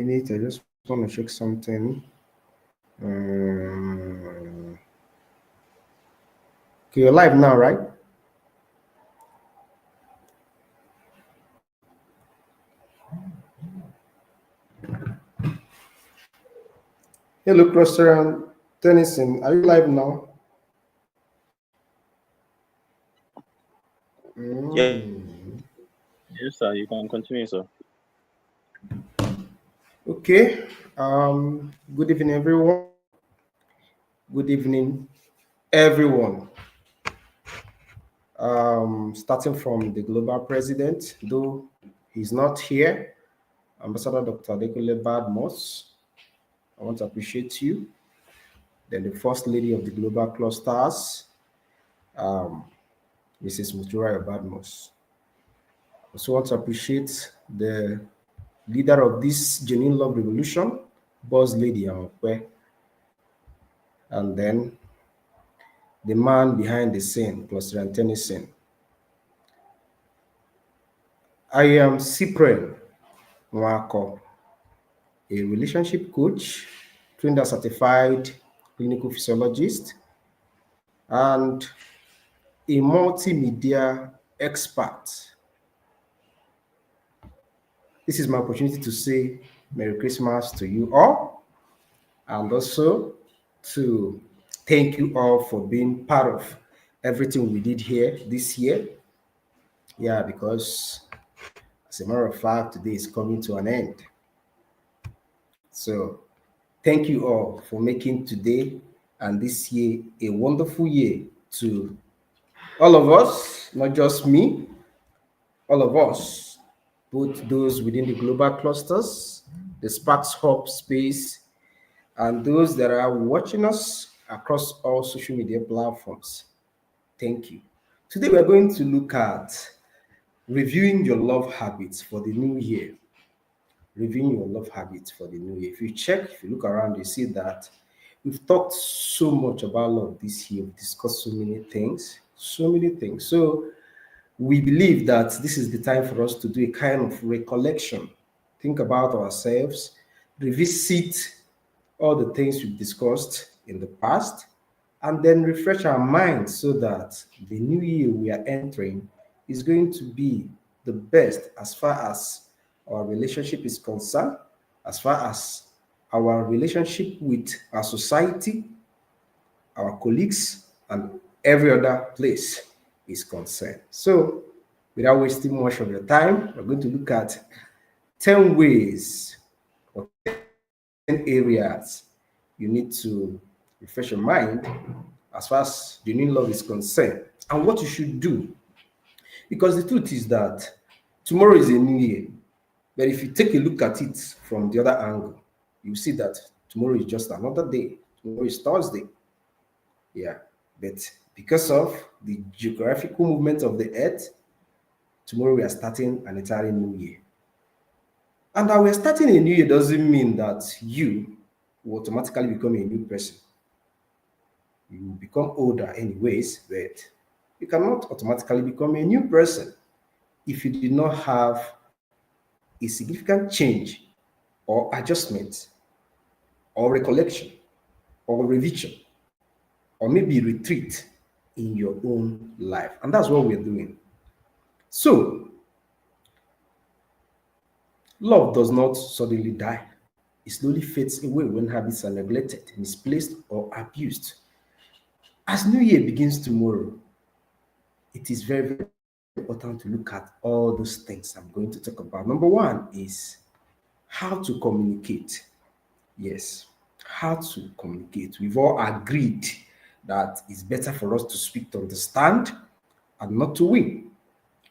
minute. I just want to check something. Okay, you're live now, right? Hello, Cluster and Tennyson. Are you live now? Yeah. Yes, sir. You can continue, sir. Okay. Good evening, everyone. Good evening, everyone. Starting from the global president, though he's not here, Ambassador Dr. Dekule Badmos, I want to appreciate you. Then the First Lady of the Global Clusters, Mrs. Mutura Badmos. I also want to appreciate the leader of this genuine love revolution, Boss Lady Amokwe, and then the man behind the scene, Cluster and Tennyson. I am Cyprian Mwako, a relationship coach, trained as certified clinical physiologist, and a multimedia expert. This is my opportunity to say Merry Christmas to you all, and also to thank you all for being part of everything we did here this year. Yeah, because as a matter of fact, today is coming to an end. So thank you all for making today and this year a wonderful year to all of us, not just me, all of us, both those within the global clusters, the Sparks Hub space, and those that are watching us across all social media platforms. Thank you. Today we're going to look at reviewing your love habits for the new year. Reviewing your love habits for the new year. If you look around, you see that we've talked so much about love this year. We've discussed so many things, so many things. So we believe that this is the time for us to do a kind of recollection, think about ourselves, revisit all the things we've discussed in the past, and then refresh our minds so that the new year we are entering is going to be the best as far as our relationship is concerned, as far as our relationship with our society, our colleagues, and every other place is concerned. So, without wasting much of your time, we're going to look at 10 ways or 10 areas you need to refresh your mind as far as the new love is concerned and what you should do. Because the truth is that tomorrow is a new year. But if you take a look at it from the other angle, you see that tomorrow is just another day. Tomorrow is Thursday. Yeah. But because of the geographical movement of the earth, tomorrow we are starting an entirely new year. And that we're starting a new year doesn't mean that you will automatically become a new person. You will become older anyways, but you cannot automatically become a new person if you did not have a significant change or adjustment or recollection or revision or maybe retreat in your own life. And that's what we're doing. So, love does not suddenly die. It slowly fades away when habits are neglected, misplaced, or abused. As New Year begins tomorrow, it is very, very important to look at all those things I'm going to talk about. Number one is how to communicate. Yes, how to communicate. We've all agreed that it's better for us to speak to understand and not to win.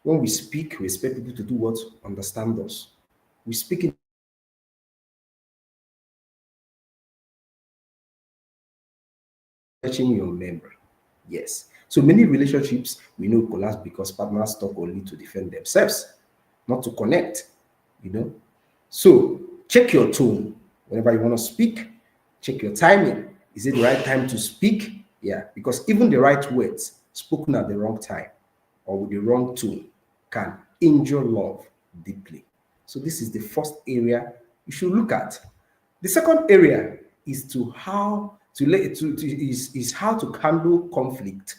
When we speak, we expect people to do what? Understand us. We speak in your memory. Yes. So many relationships we know collapse because partners talk only to defend themselves, not to connect. You know. So check your tone whenever you want to speak. Check your timing. Is it the right time to speak? Yeah, because even the right words spoken at the wrong time or with the wrong tone can injure love deeply. So this is the first area you should look at. The second area is to how to, is how to handle conflict.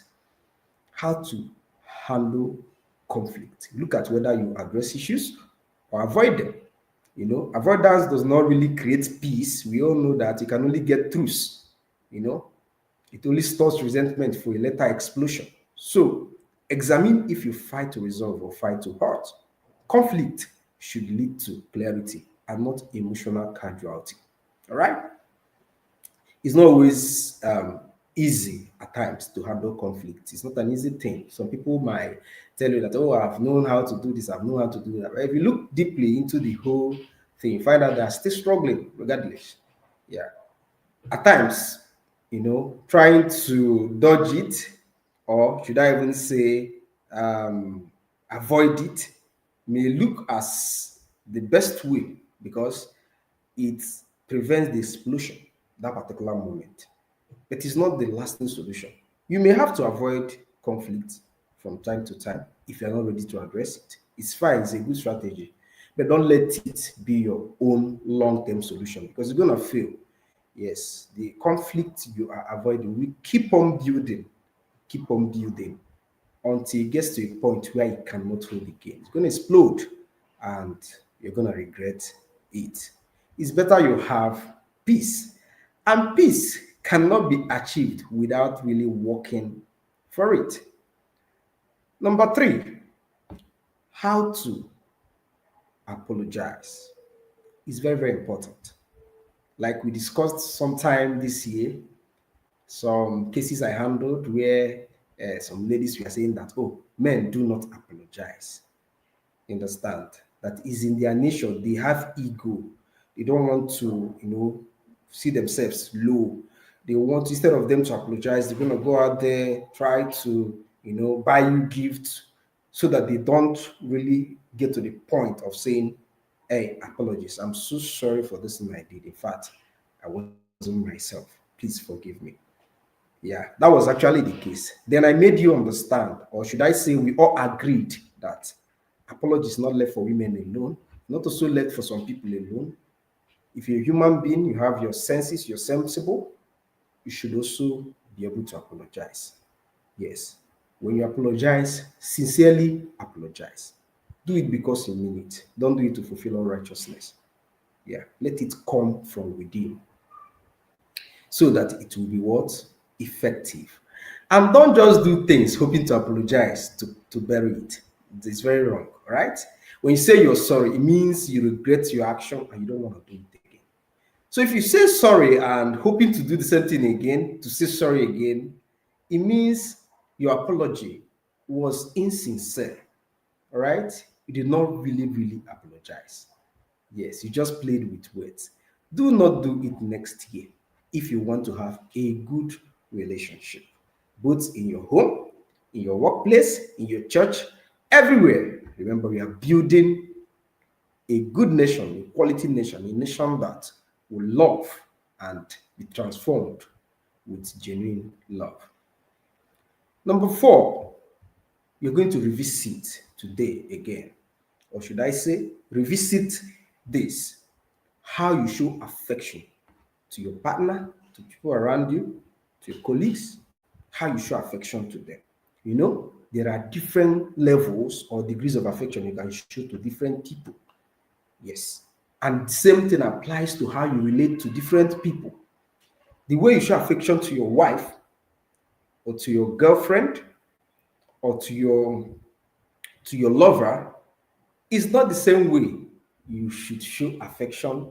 How to handle conflict. Look at whether you address issues or avoid them. Avoidance does not really create peace. We all know that you can only get truce. You know, it only stores resentment for a later explosion. So, examine if you fight to resolve or fight to hurt. Conflict should lead to clarity and not emotional casualty. All right? It's not always easy at times to handle conflict. It's not an easy thing. Some people might tell you that, oh, I've known how to do this, I've known how to do that. But if you look deeply into the whole thing, you find out they're still struggling regardless. Yeah. At times, trying to dodge it, or should I even say, avoid it, may look as the best way because it prevents the explosion that particular moment. But it's not the lasting solution. You may have to avoid conflict from time to time if you're not ready to address it. It's fine, it's a good strategy, but don't let it be your own long-term solution because you're gonna fail. Yes, the conflict you are avoiding will keep on building until it gets to a point where it cannot hold again. It's going to explode and you're going to regret it. It's better you have peace. And peace cannot be achieved without really working for it. Number three, how to apologize is very, very important. Like we discussed sometime this year, some cases I handled where some ladies were saying that, oh, men do not apologize. Understand? That is in their nature. They have ego. They don't want to, see themselves low. They want, instead of them to apologize, they're going to go out there, try to, buy you gifts so that they don't really get to the point of saying, hey, apologies. I'm so sorry for this thing I did. In fact, I wasn't myself. Please forgive me. Yeah, that was actually the case. Then I made you understand, or should I say, we all agreed that apology is not left for women alone, not also left for some people alone. If you're a human being, you have your senses, you're sensible, you should also be able to apologize. Yes. When you apologize, sincerely apologize. Do it because you mean it. Don't do it to fulfill all righteousness. Yeah. Let it come from within so that it will be what? Effective. And don't just do things hoping to apologize to bury it. It's very wrong, right? When you say you're sorry, it means you regret your action and you don't want to do it again. So if you say sorry and hoping to do the same thing again, to say sorry again, it means your apology was insincere, all right? You did not really, really apologize. Yes, you just played with words. Do not do it next year if you want to have a good relationship, both in your home, in your workplace, in your church, everywhere. Remember, we are building a good nation, a quality nation, a nation that will love and be transformed with genuine love. Number four, you're going to revisit today again, or should I say, revisit this how you show affection to your partner, to people around you, to your colleagues, how you show affection to them. There are different levels or degrees of affection you can show to different people. Yes. And the same thing applies to how you relate to different people. The way you show affection to your wife or to your girlfriend or to your lover is not the same way you should show affection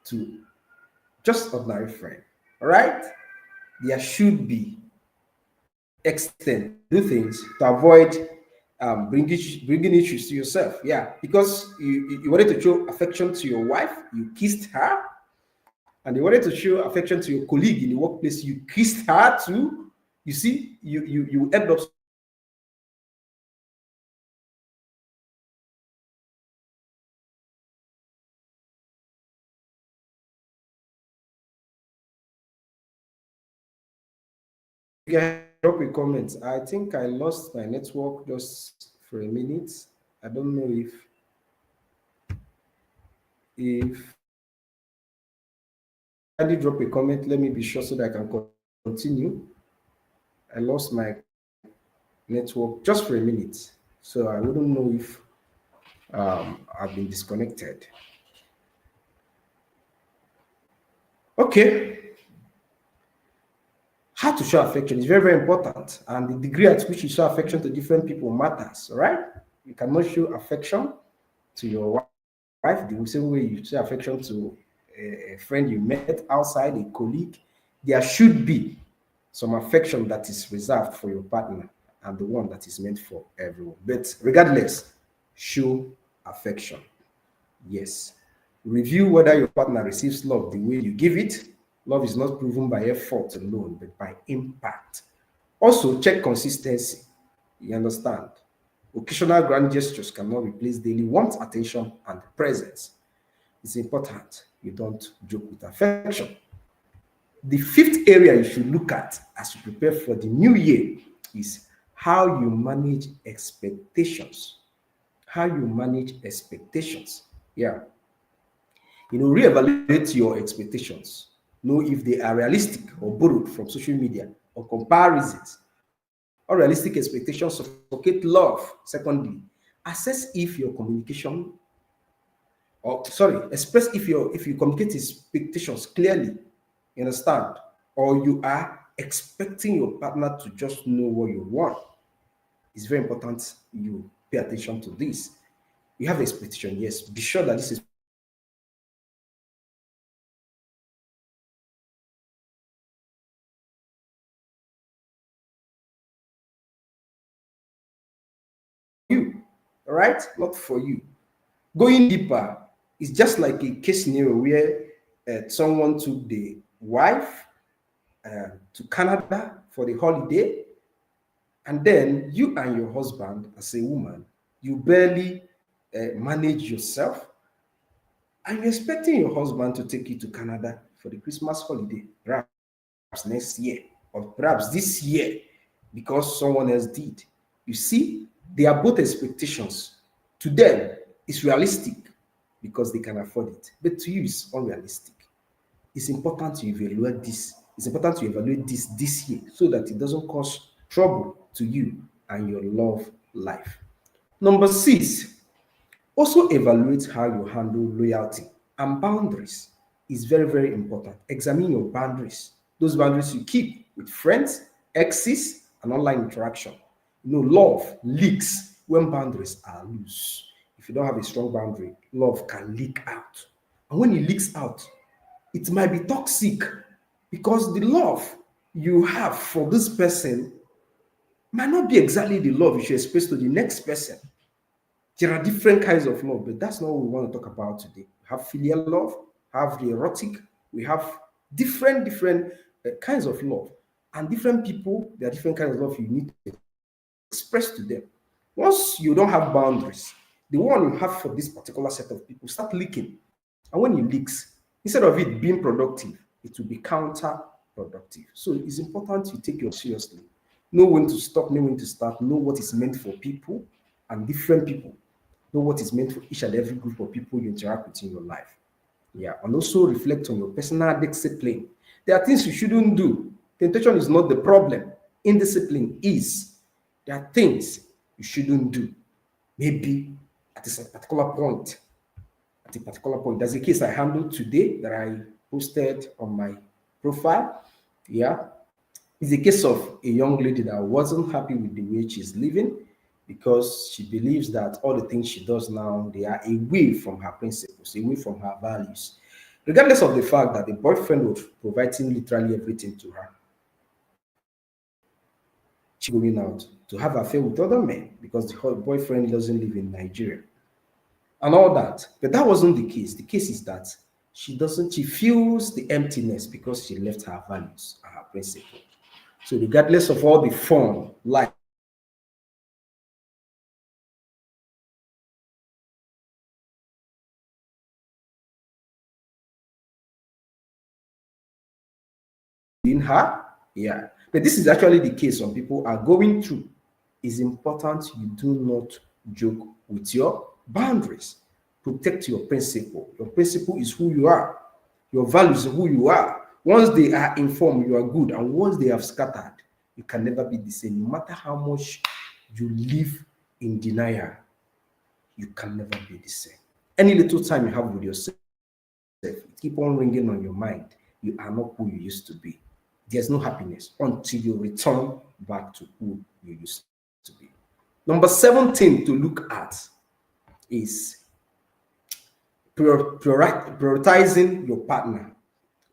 to just ordinary friend. All right? There should be extent to do things to avoid bringing issues to yourself. Yeah, because you wanted to show affection to your wife, you kissed her, and you wanted to show affection to your colleague in the workplace, you kissed her too. You see, you end up spending a lot of time together. Yes, and you end up spending a lot of time together. If you can drop a comment. I think I lost my network just for a minute. I don't know if kindly drop a comment. Let me be sure so that I can continue. I lost my network just for a minute, so I wouldn't know if I've been disconnected. Okay, how to show affection is very, very important, and the degree at which you show affection to different people matters. All right, you cannot show affection to your wife the same way you show affection to a friend you met outside, a colleague. There should be some affection that is reserved for your partner and the one that is meant for everyone. But regardless, show affection. Yes. Review whether your partner receives love the way you give it. Love is not proven by effort alone, but by impact. Also, check consistency. You understand? Occasional grand gestures cannot replace daily warmth, attention, and presence. It's important you don't joke with affection. The fifth area you should look at as you prepare for the new year is how you manage expectations. How you manage expectations. Yeah. Reevaluate your expectations. Know if they are realistic or borrowed from social media or comparisons. Unrealistic expectations suffocate love. Secondly, assess if your communication, or sorry, express if you communicate expectations clearly. You understand? Or you are expecting your partner to just know what you want. It's very important you pay attention to this. You have expectation, yes. Be sure that this expectation is realistic. Not for you, all right? Not for you. Going deeper is just like a case scenario where someone took the wife to Canada for the holiday, and then you and your husband, as a woman, you barely manage yourself, and you're expecting your husband to take you to Canada for the Christmas holiday, perhaps next year, or perhaps this year, because someone else did. You see, they are both expectations. To them, it's realistic because they can afford it, but to you, it's unrealistic. It's important to evaluate this. It's important to evaluate this year so that it doesn't cause trouble to you and your love life. Number six, also evaluate how you handle loyalty and boundaries. Is very, very important. Examine your boundaries, those boundaries you keep with friends, exes, and online interaction. Love leaks when boundaries are loose. If you don't have a strong boundary, love can leak out. And when it leaks out, it might be toxic because the love you have for this person might not be exactly the love you should express to the next person. There are different kinds of love, but that's not what we want to talk about today. We have filial love, have the erotic, we have different kinds of love. And different people, there are different kinds of love you need to express to them. Once you don't have boundaries, the one you have for this particular set of people start leaking. And when it leaks, instead of it being productive, it will be counterproductive. So it's important you take your seriously. Know when to stop, know when to start, know what is meant for people and different people. Know what is meant for each and every group of people you interact with in your life. Yeah, and also reflect on your personal discipline. There are things you shouldn't do. Temptation is not the problem. Indiscipline is. There are things you shouldn't do. Maybe at a particular point, there's a case I handled today that I posted on my profile. Yeah, it's a case of a young lady that wasn't happy with the way she's living because she believes that all the things she does now, they are away from her principles, away from her values. Regardless of the fact that the boyfriend was providing literally everything to her, she was going out to have affair with other men because the boyfriend doesn't live in Nigeria and all that. But that wasn't the case. The case is that she feels the emptiness because she left her values and her principle. So regardless of all the fun life in her, yeah. But this is actually the case some people are going through. It's important you do not joke with your boundaries. Protect your principle. Your principle is who you are. your values, who you are. Once they are informed, you are good. And once they have scattered, you can never be the same. No matter how much you live in denial, you can never be the same. Any little time you have with yourself, it keep on ringing on your mind. You are not who you used to be. There's no happiness until you return back to who you used to be. Number 17 to look at is prioritizing your partner.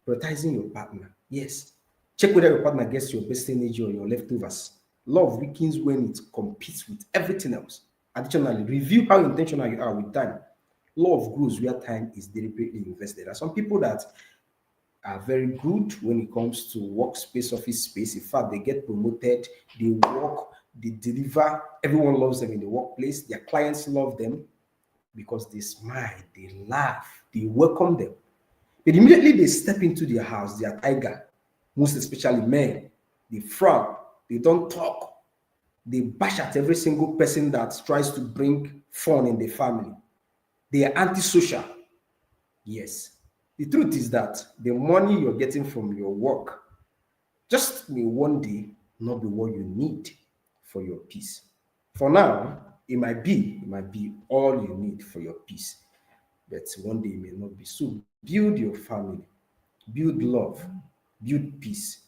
Prioritizing your partner. Yes. Check whether your partner gets your best energy or your leftovers. Love weakens when it competes with everything else. Additionally, review how intentional you are with time. Love grows where time is deliberately invested. There are some people that are very good when it comes to workspace, office space. In fact, they get promoted, they work, they deliver. Everyone loves them in the workplace. Their clients love them because they smile, they laugh, they welcome them. But immediately they step into their house, they are tiger, most especially men. They frown, they don't talk, they bash at every single person that tries to bring fun in the family. They are antisocial. Yes. The truth is that the money you're getting from your work just may one day not be what you need for your peace. For now, it might be all you need for your peace, but one day it may not be. So build your family, build love, build peace.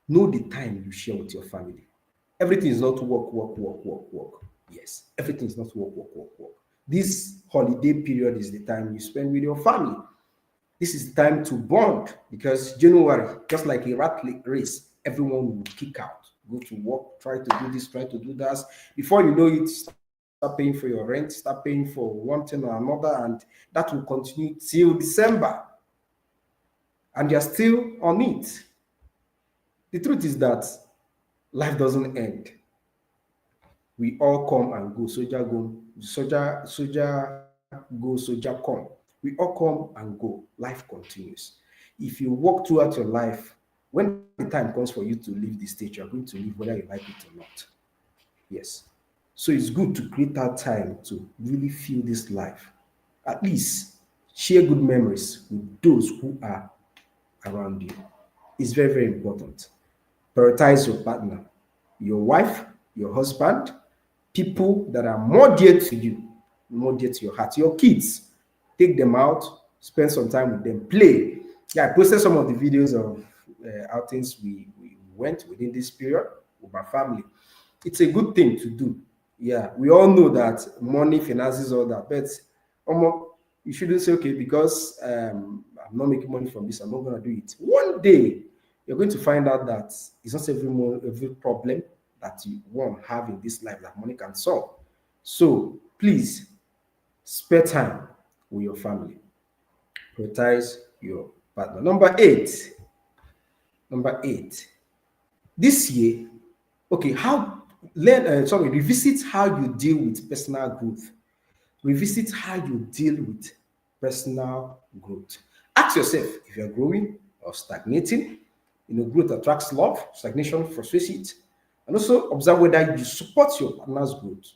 Know the time you share with your family. Everything is not work, work, work, work, work. Yes, everything is not work, work, work, work. This holiday period is the time you spend with your family. This is the time to bond because January, just like a rat race, everyone will kick out, go to work, try to do this, try to do that. Before you know it, start paying for your rent, start paying for one thing or another, and that will continue till December, and you're still on it. The truth is that life doesn't end. We all come and go. Soldier go, soldier go, soldier come. We all come and go. Life continues. If you walk throughout your life, when the time comes for you to leave this stage, you're going to leave whether you like it or not. Yes. So it's good to create that time to really feel this life. At least share good memories with those who are around you. It's very, very important. Prioritize your partner, your wife, your husband, people that are more dear to you, more dear to your heart, your kids. Take them out, spend some time with them, play. Yeah, I posted some of the videos of outings we went within this period with my family. It's a good thing to do. Yeah, we all know that money, finances, all that, but you shouldn't say, okay, because I'm not making money from this, I'm not going to do it. One day, you're going to find out that it's not every problem that you want to have in this life that money can solve. So please spare time with your family. Prioritize your partner. Number eight. Number eight. This year, okay, revisit how you deal with personal growth. Revisit how you deal with personal growth. Ask yourself if you're growing or stagnating. Growth attracts love, stagnation frustrates it. And also observe whether you support your partner's growth.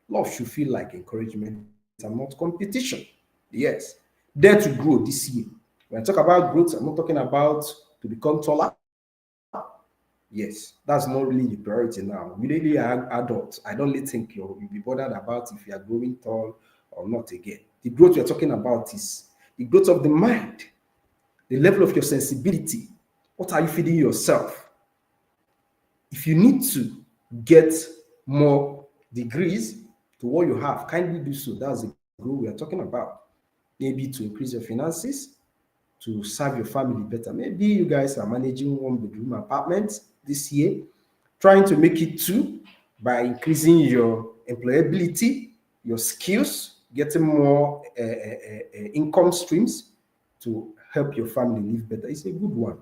Love should feel like encouragement and not competition. Yes. Dare to grow this year. When I talk about growth, I'm not talking about to become taller. Yes, that's not really the priority now. We really are adults. I don't really think you'll be bothered about if you are growing tall or not again. The growth we're talking about is the growth of the mind, the level of your sensibility. What are you feeding yourself? If you need to get more degrees to what you have, kindly do so. That's the growth we are talking about. Maybe to increase your finances, to serve your family better. Maybe you guys are managing one bedroom apartment this year, trying to make it two by increasing your employability, your skills, getting more income streams to help your family live better. It's a good one.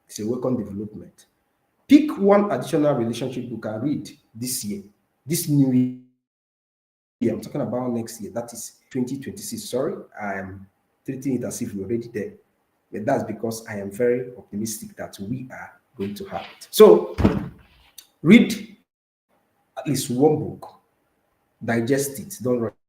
It's a welcome development. Pick one additional relationship you can read this year, this new year. I'm talking about next year. That is 2026. Sorry, I'm treating it as if we're already there. But that's because I am very optimistic that we are going to have it. So read at least one book, digest it, don't rush it. Read it,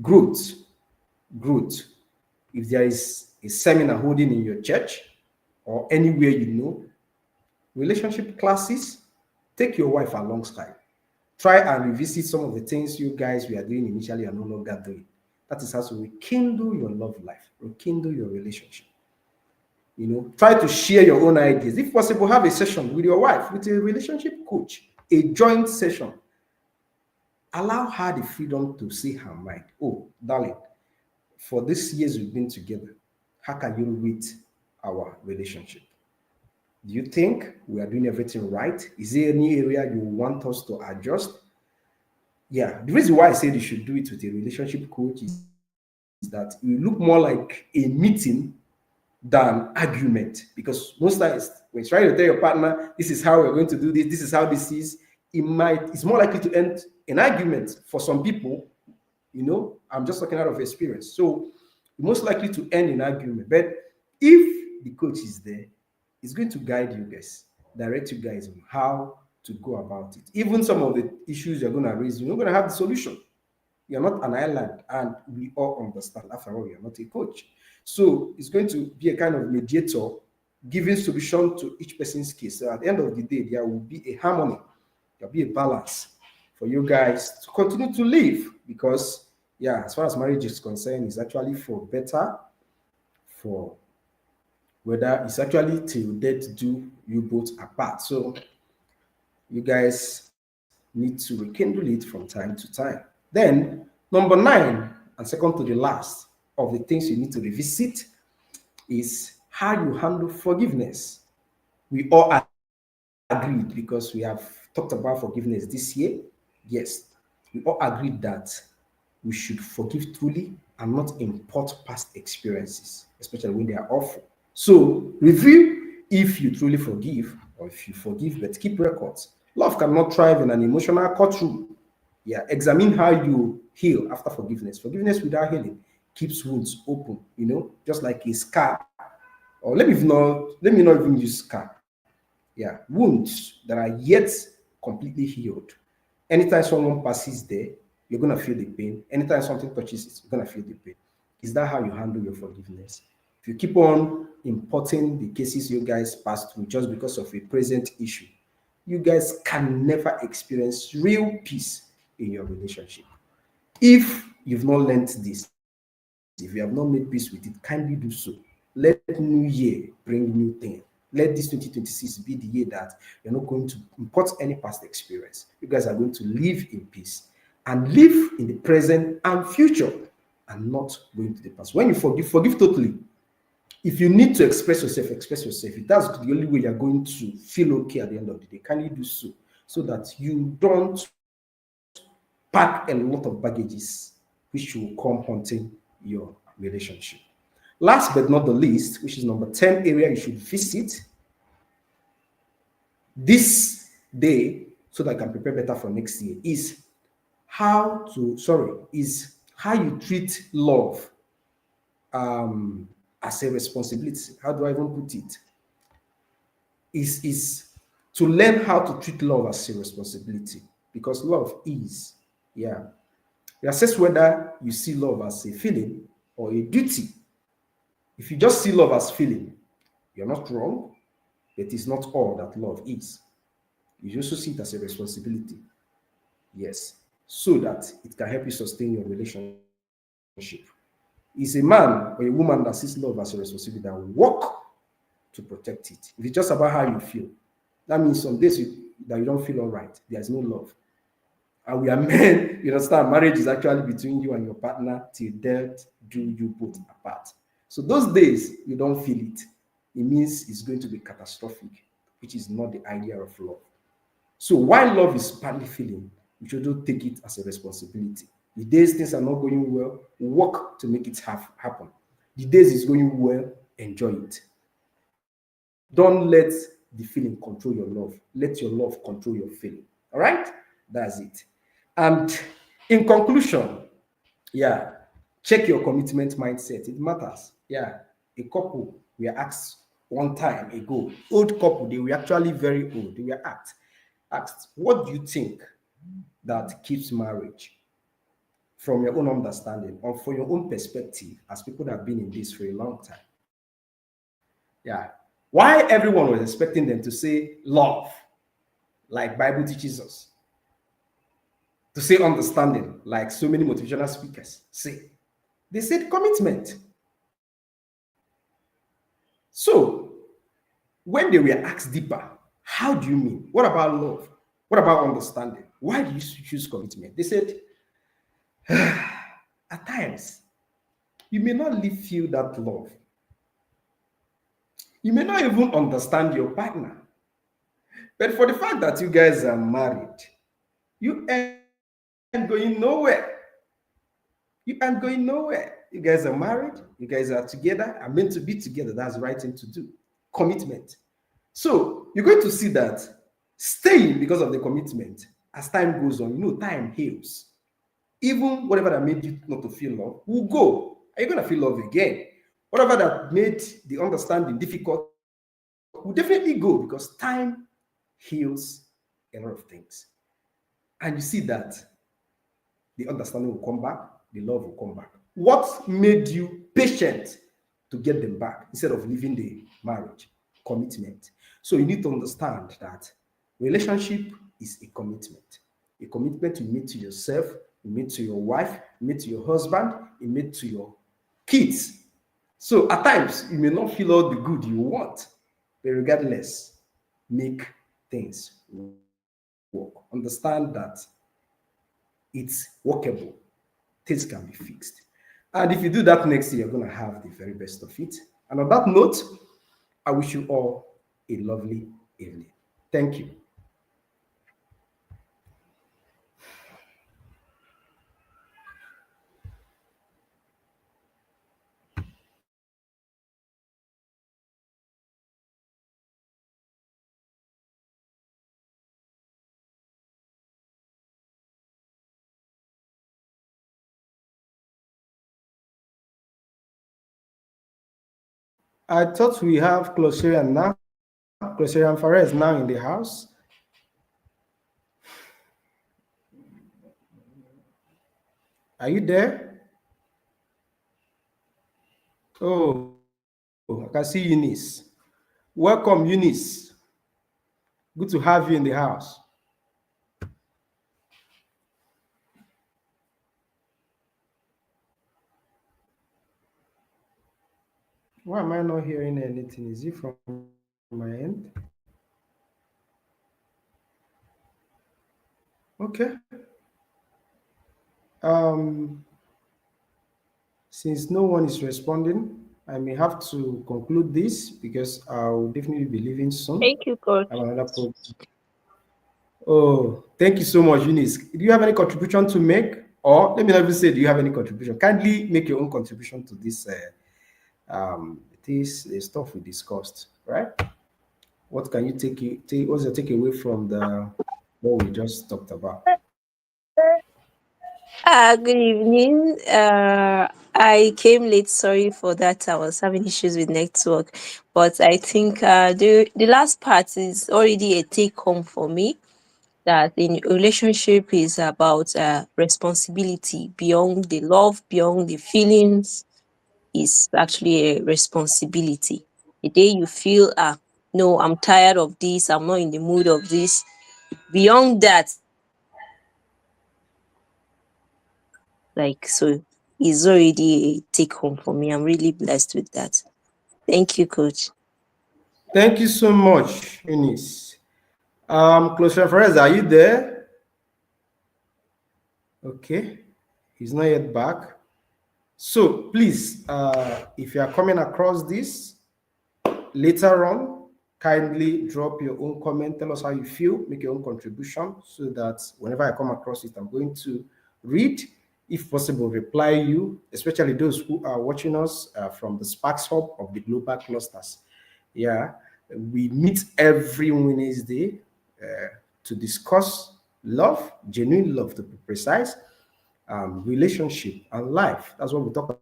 Growth, growth. If there is a seminar holding in your church or anywhere you know, relationship classes, take your wife alongside. Try and revisit some of the things you guys were doing initially and no longer doing. That is how to rekindle your love life, rekindle your relationship. Try to share your own ideas. If possible, have a session with your wife, with a relationship coach, a joint session. Allow her the freedom to say her mind. Oh, darling, for these years we've been together, how can you rate our relationship? Do you think we are doing everything right? Is there any area you want us to adjust? Yeah, the reason why I said you should do it with a relationship coach is that it will look more like a meeting than argument. Because most times when you're trying to tell your partner, this is how we're going to do this is how this is, it's more likely to end in argument for some people. I'm just talking out of experience. So most likely to end in argument. But if the coach is there, it's going to guide you guys, direct you guys on how to go about it. Even some of the issues you're going to raise, you're not going to have the solution. You're not an island, and we all understand. After all, you're not a coach. So it's going to be a kind of mediator giving solution to each person's case. So at the end of the day, there will be a harmony, there'll be a balance for you guys to continue to live. Because, yeah, as far as marriage is concerned, it's actually for better, for whether it's actually till death do you both apart. So you guys need to rekindle it from time to time. Then, number 9, and second to the last of the things you need to revisit is how you handle forgiveness. We all agreed, because we have talked about forgiveness this year. Yes, we all agreed that we should forgive truly and not import past experiences, especially when they are awful. So, review if you truly forgive, or if you forgive but keep records. Love cannot thrive in an emotional courtroom. Yeah, examine how you heal after forgiveness. Forgiveness without healing keeps wounds open, just like a scar. Or let me not even use scar. Yeah, wounds that are yet completely healed. Anytime someone passes there, you're gonna feel the pain. Anytime something touches it, you're gonna feel the pain. Is that how you handle your forgiveness? If you keep on importing the cases you guys passed through just because of a present issue, you guys can never experience real peace in your relationship. If you've not learned this, if you have not made peace with it, kindly do so. Let new year bring new thing. Let this 2026 be the year that you're not going to import any past experience. You guys are going to live in peace and live in the present and future, and not going to the past. When you forgive, forgive totally. If you need to express yourself, express yourself. If that's the only way you're going to feel okay at the end of the day, can you do so? So that you don't pack a lot of baggages which will come haunting your relationship. Last but not the least, which is number 10 area you should visit this day so that I can prepare better for next year, is how you treat love as a responsibility. How do I even put it? Is to learn how to treat love as a responsibility, because love is, yeah. You assess whether you see love as a feeling or a duty. If you just see love as feeling, you're not wrong, but it's not all that love is. You also see it as a responsibility, yes, so that it can help you sustain your relationship. It's a man or a woman that sees love as a responsibility that will work to protect it. If it's just about how you feel, that means some days that you don't feel all right, there's no love. And we are men, you understand, marriage is actually between you and your partner till death do you both apart. So those days you don't feel it, it means it's going to be catastrophic, which is not the idea of love. So while love is partly feeling, we should take it as a responsibility. The days things are not going well, work to make it happen. The days it's going well, enjoy it. Don't let the feeling control your love. Let your love control your feeling. All right? That's it. And in conclusion, yeah, check your commitment mindset. It matters. Yeah, a couple were asked one time ago, old couple, they were actually very old. They were asked, what do you think that keeps marriage? from your own understanding or from your own perspective as people that have been in this for a long time. Yeah. Why everyone was expecting them to say love, like Bible teaches us, to say understanding, like so many motivational speakers say. They said commitment. So when they were asked deeper, how do you mean? What about love? What about understanding? Why do you choose commitment? They said, at times, you may not really feel that love. You may not even understand your partner. But for the fact that you guys are married, you ain't going nowhere. You ain't going nowhere. You guys are married. You guys are together, are meant to be together. That's the right thing to do. Commitment. So you're going to see that staying because of the commitment as time goes on, time heals. Even whatever that made you not to feel love will go. Are you going to feel love again? Whatever that made the understanding difficult will definitely go because time heals a lot of things. And you see that the understanding will come back, the love will come back. What made you patient to get them back instead of leaving the marriage? Commitment. So you need to understand that relationship is a commitment. A commitment you make to yourself, you make to your wife, you make to your husband, you make to your kids. So at times you may not feel all the good you want, but regardless, make things work. Understand that it's workable, things can be fixed. And if you do that next year, you're going to have the very best of it. And on that note, I wish you all a lovely evening. Thank you. I thought we have Closerian now. Closerian Fares now in the house. Are you there? Oh, I can see Eunice. Welcome, Eunice. Good to have you in the house. Why am I not hearing anything? Is it from my end? Okay. Um, since no one is responding, I may have to conclude this because I'll definitely be leaving soon. Thank you, I have Coach. another program. Oh, thank you so much, Eunice. Do you have any contribution to make? Or let me not even say, do you have any contribution? Kindly make your own contribution to this the stuff we discussed, right? What can you take what's your takeaway from the what we just talked about? Good evening. I came late. Sorry for that. I was having issues with network, but I think the last part is already a take home for me. That in relationship is about responsibility beyond the love, beyond the feelings. Is actually a responsibility. The day you feel no, I'm tired of this. I'm not in the mood of this. Beyond that, like so is already a take home for me. I'm really blessed with that. Thank you, Coach. Thank you so much, Eunice. Close reference, are you there? Okay, he's not yet back. So please, if you are coming across this later on, kindly drop your own comment. Tell us how you feel. Make your own contribution so that whenever I come across it, I'm going to read, if possible, reply you, especially those who are watching us from the Sparks Hub of the Global Clusters. Yeah, we meet every Wednesday to discuss love, genuine love to be precise, relationship, and life. That's what we talk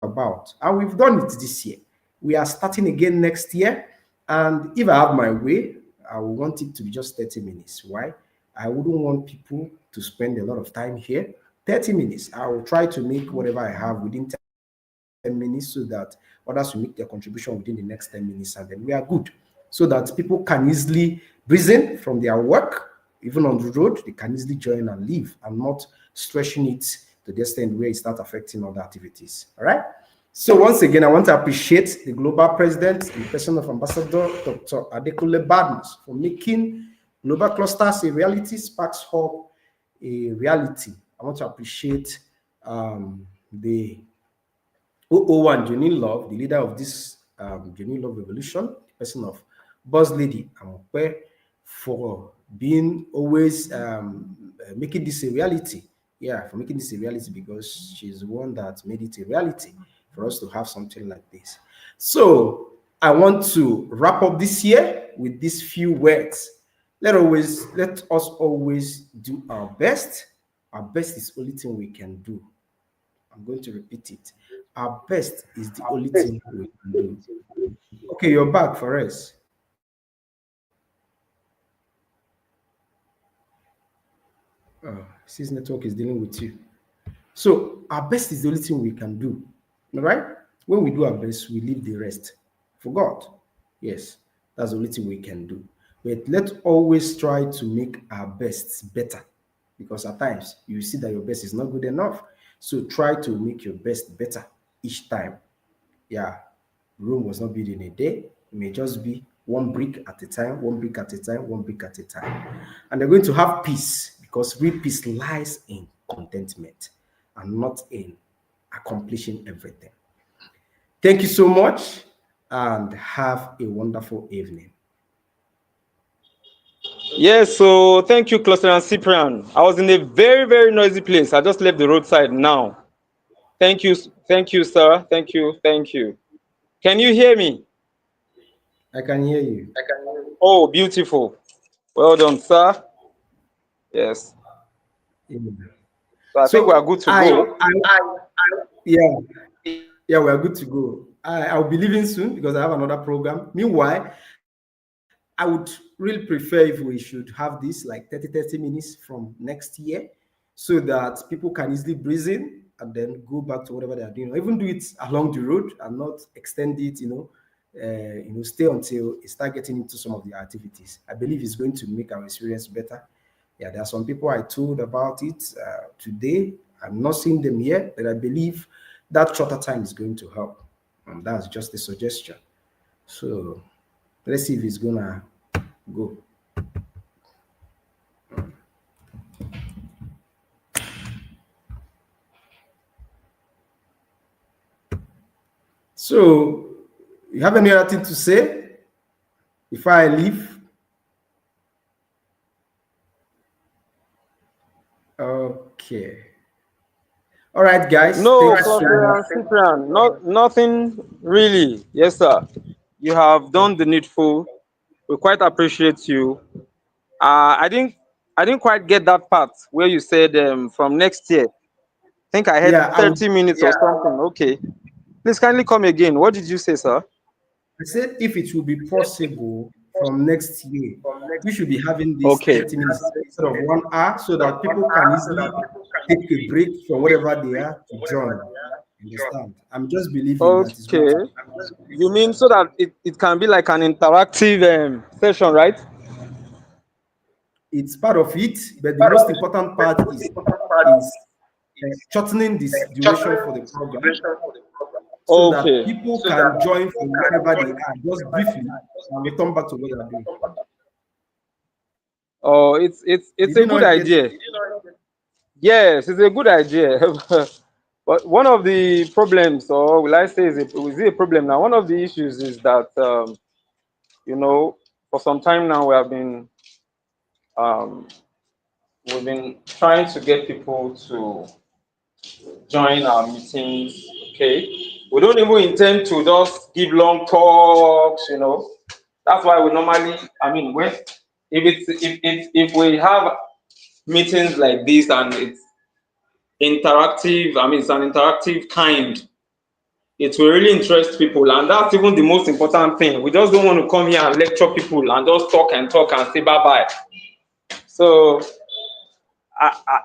about. And we've done it this year. We are starting again next year. And if I have my way, I will want it to be just 30 minutes. Why? I wouldn't want people to spend a lot of time here. 30 minutes. I will try to make whatever I have within 10 minutes so that others will make their contribution within the next 10 minutes, and then we are good. So that people can easily reason from their work, even on the road, they can easily join and leave and not stretching it to the extent where it starts affecting other activities. All right. So once again, I want to appreciate the global president in the person of Ambassador Dr. Adekunle Badmus for making global clusters a reality, Sparks Hub a reality. I want to appreciate the OO1 Genuine Love, the leader of this Genuine Love Revolution, the person of Boss Lady Amokwe, for being always making this a reality. Yeah, for making this a reality, because she's the one that made it a reality for us to have something like this. So I want to wrap up this year with these few words. Let us always do our best. Our best is the only thing we can do. I'm going to repeat it. Our best is the only thing we can do. Okay, you're back for us. Sis Network is dealing with you. So our best is the only thing we can do. All right? When we do our best, we leave the rest for God. Yes, that's the only thing we can do. But let's always try to make our best better, because at times you see that your best is not good enough. So try to make your best better each time. Yeah, Rome was not built in a day. It may just be one brick at a time, one brick at a time, one brick at a time. And they're going to have peace, because real peace lies in contentment and not in accomplishing everything. Thank you so much and have a wonderful evening. Yes, so thank you, Cluster and Cyprian. I was in a very, very noisy place. I just left the roadside now. Thank you, sir. Thank you. Can you hear me? I can hear you. Oh, beautiful. Well done, sir. Yes. Yeah. So I think we are good to go. Yeah, we are good to go. I'll be leaving soon because I have another program. Meanwhile, I would really prefer if we should have this like 30 minutes from next year, so that people can easily breathe in and then go back to whatever they are doing, or even do it along the road and not extend it, stay until it start getting into some of the activities. I believe it's going to make our experience better. Yeah, there are some people I told about it today. I'm not seeing them here, but I believe that shorter time is going to help. And that's just a suggestion. So let's see if it's gonna go. So you have any other thing to say before I leave? Okay. All right, guys. No, Thanks so Cluster much. and Cyprian, nothing really. Yes, sir. You have done the needful. We quite appreciate you. I didn't quite get that part where you said from next year. I think I had Yeah, 30 minutes or something. Okay. Please kindly come again. What did you say, sir? I said if it will be possible from next year, we should be having this Okay. 30 minutes instead of 1 hour, so that people can easily take a break from whatever they are to join. Understand? I'm just believing that it's going Okay. to. You mean so that it can be like an interactive session, right? It's part of it, but the most important part is shortening this duration for the program, so that Okay. people can join from wherever they are, just briefly, and return back to what they are doing. Oh, it's Did a you good not get it? idea. Yes, it's a good idea. But one of the problems, or will I say, is it a problem now? One of the issues is that you know, for some time now um, we've been trying to get people to join our meetings. Okay, we don't even intend to just give long talks. That's why we normally, I mean, when if we have meetings like this and it's interactive, I mean, it's an interactive kind. It will really interest people, and that's even the most important thing. We just don't want to come here and lecture people and just talk and say bye bye. So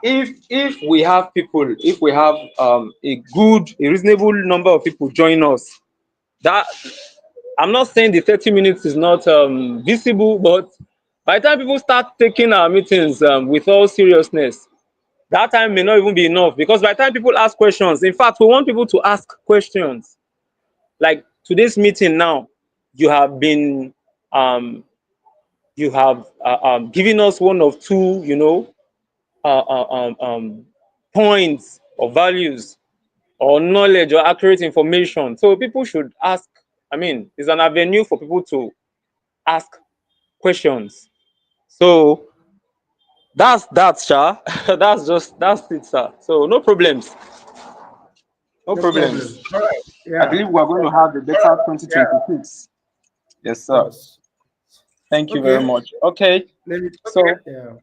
if we have people, if we have a reasonable number of people join us, that I'm not saying the 30 minutes is not visible, but by the time people start taking our meetings with all seriousness, that time may not even be enough, because by the time people ask questions, in fact, we want people to ask questions. Like today's meeting now, you have been given us one of two, points or values or knowledge or accurate information. So people should ask. I mean, it's an avenue for people to ask questions. So that's Sha. That's it, sir. So no problems. No No problem. problems. All right. I Yeah. believe we are going to have a better Yeah. 2026. Yes, Of sir. course. Thank you very Okay. much. Okay. Let me. So Yeah. Let me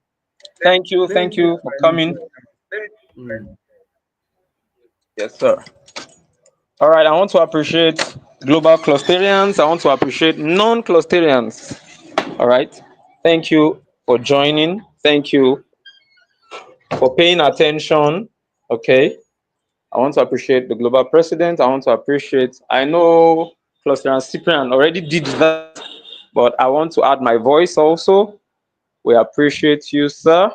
thank give you you for my coming. little. Mm. Yes, sir. All right. I want to appreciate global clusterians. I want to appreciate non-clusterians. All right. Thank you for joining. Thank you for paying attention. Okay. I want to appreciate the global president. I want to appreciate, I know Cluster and Cyprian already did that, but I want to add my voice also. We appreciate you, sir,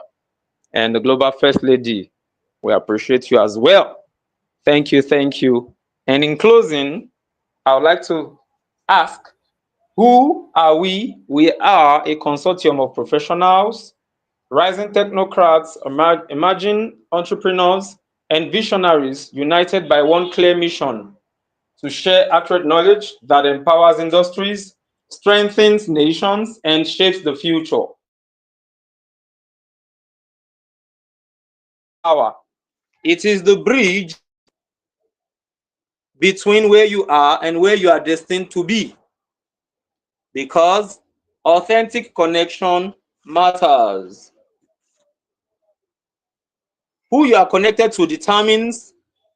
and the global first lady. We appreciate you as well. Thank you, thank you. And in closing, I would like to ask, who are we? We are a consortium of professionals, rising technocrats, emerging entrepreneurs, and visionaries united by one clear mission: to share accurate knowledge that empowers industries, strengthens nations, and shapes the future. Power. It is the bridge between where you are and where you are destined to be, because authentic connection matters. Who you are connected to determines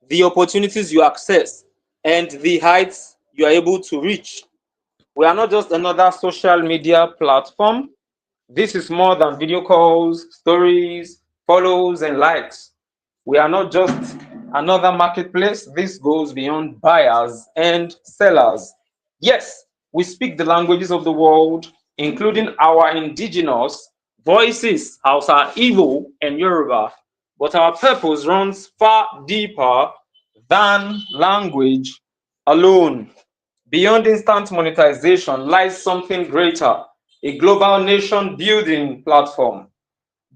the opportunities you access and the heights you are able to reach. We are not just another social media platform. This is more than video calls, stories, follows, and likes. We are not just another marketplace. This goes beyond buyers and sellers. Yes, we speak the languages of the world, including our indigenous voices, Hausa, Igbo, and Yoruba. But our purpose runs far deeper than language alone. Beyond instant monetization lies something greater: a global nation building platform.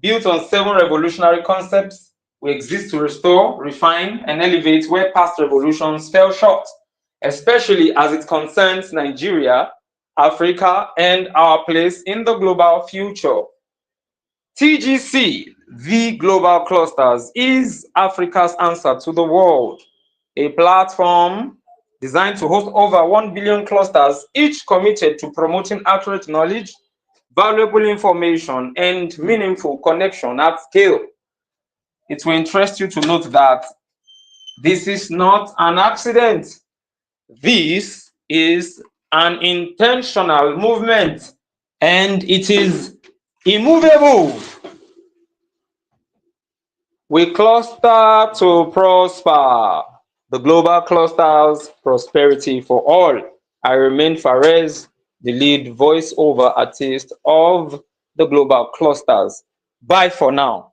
Built on 7 revolutionary concepts, we exist to restore, refine, and elevate where past revolutions fell short, especially as it concerns Nigeria, Africa, and our place in the global future. TGC, the Global Clusters, is Africa's answer to the world, a platform designed to host over 1 billion clusters, each committed to promoting accurate knowledge, valuable information, and meaningful connection at scale. It will interest you to note that this is not an accident. This is an intentional movement, and it is immovable. We cluster to prosper. The global clusters prosperity for all. I remain Fares, the lead voiceover artist of the global clusters. Bye for now.